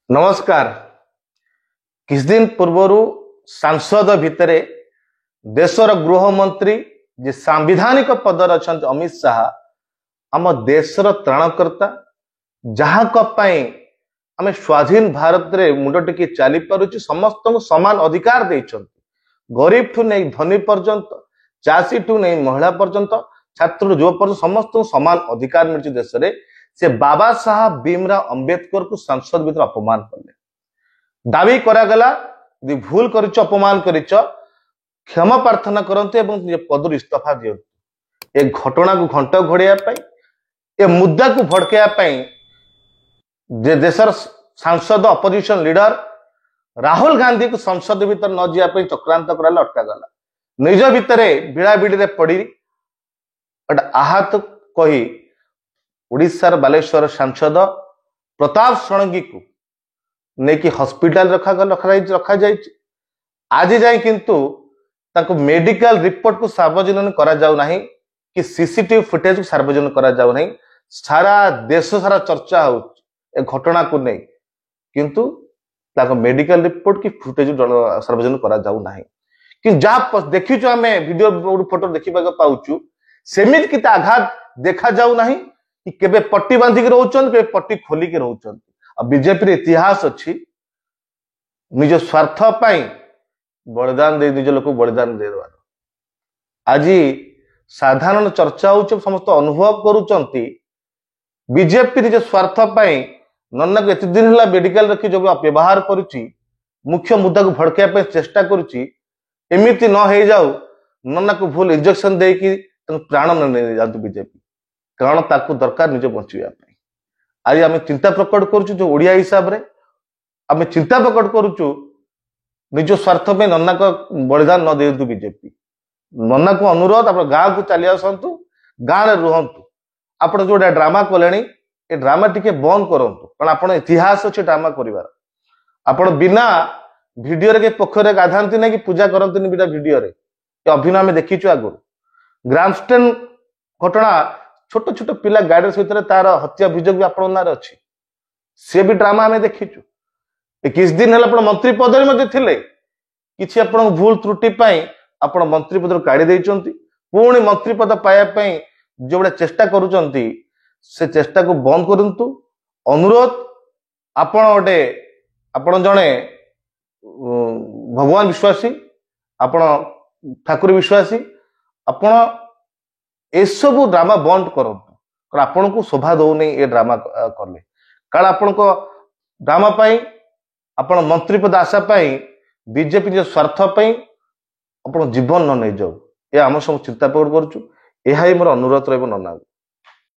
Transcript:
नमस्कार। किछ दिन पूर्वर सांसद भितर देशर गृहमंत्री जे सांविधानिक पदर अच्छा अमित शाह आम देशर त्राणकर्ता जहाँ आम स्वाधीन भारत रे मुंड टेकी चली पारुची समस्त समान अधिकार देइछंती। गरीब ठू नहीं धनी पर्यंत, चाषी ठू नहीं महिला पर्यंत, छात्र युवा पर्यंत समस्त समान अधिकार मिलची देश रे। से बाबा साहब भीमराव अंबेडकर को संसद भीतर अपमान कले। दावी करागला यदि भूल करिच अपमान करिच क्षमा प्रार्थना करते एवं पदर इस्तीफा दियंतु। ए घटना को घंट घोड़िया ए मुद्दा को भड़कैया जे देशर सांसद अपोजिशन लीडर राहुल गांधी को संसद भीतर न जावाई चक्रांत कराला, अटकागला। निज भितर भिड़ाभिड़ी पड़ी आहत कही उड़ीसार बालेश्वर सांसद प्रताप षडंगी को नेकी हॉस्पिटल रखा जाए। आज जाए किंतु ताको मेडिकल रिपोर्ट को सार्वजनिक करा जाउ नाही कि सीसीटीवी फुटेज को सार्वजनिक करा जाउ नाही। सारा देश सारा चर्चा हो ए घटना को नहीं, किंतु ताको मेडिकल रिपोर्ट की फुटेज सार्वजनिक करा जाउ नाही। कि जहाँ देखिचु आमे वीडियो फोटो देखिबा पाउचु सेमित किता आघात देखा जाउ नाही कि केबे पट्टी बांधिक रहउचन के पट्टी खोलिक रहउचन। अब बीजेपी इतिहास अच्छी निज स्वार्थ पाई बलिदान दे निज लोक बलिदान दे देवार। आज साधारण चर्चा हो समस्त अनुभव करुचंती बीजेपी निज स्वार्थ पाई नन्ना को एते दिन हला मेडिकल रखी जो व्यवहार करुची मुख्य मुद्दा को भड़कैया पे चेष्टा करुची। एमिति न हो जाऊ नन्ना को भूल इंजेक्शन दे कि प्राण न जातु बीजेपी, कारण ताकू दरकार निज बचिया। आज आम चिंता प्रकट करुचु जो ओडिया हिसाब रे आम चिंता प्रकट करुचु निज स्वार्थ में नन्ना को बलिदान न दिंतु बीजेपी। नन्ना को अनुरोध आप गाँव को चली आसतु, गाँव में रुहतु। आप जो ड्रामा कले ए ड्रामा टिके बंद करंतु, कारण आपण इतिहास अच्छे ड्रामा करिवार। आपण बिना वीडियो रे के पोखरे गाधांती ना कि पूजा करंती बिना वीडियो रे अभिनय में देखीचु। आगु ग्रामस्टेन घटना छोट छोट पिला गाड़ी सहित तार हत्या अभियोग भी आपण नारे अच्छी, सी भी ड्रामा आम देखीचु। किछ दिन है मंत्री पद कि भूल त्रुटि आप मंत्री पद काढ़ी देइचंती। पुणी मंत्री पद पाइबा जो बड़ा चेष्टा करुचंती से चेष्टा को बंद करंतु। अनुरोध आपण जड़े भगवान विश्वासी, आपण ठाकुर विश्वासी, आपण एसबू ड्रामा बंद करंतु, कारण आपण को शोभा दौनी ए ड्रामा कले। कारण आपण को ड्रामा पाई आपण मंत्री पद आशा पाई बीजेपी स्वार्थ पाई आपण जीवन न नहीं जाऊ, ये आम सब चिंता प्रकट करुचु। यह मोर अनुरोध रही नन्ना।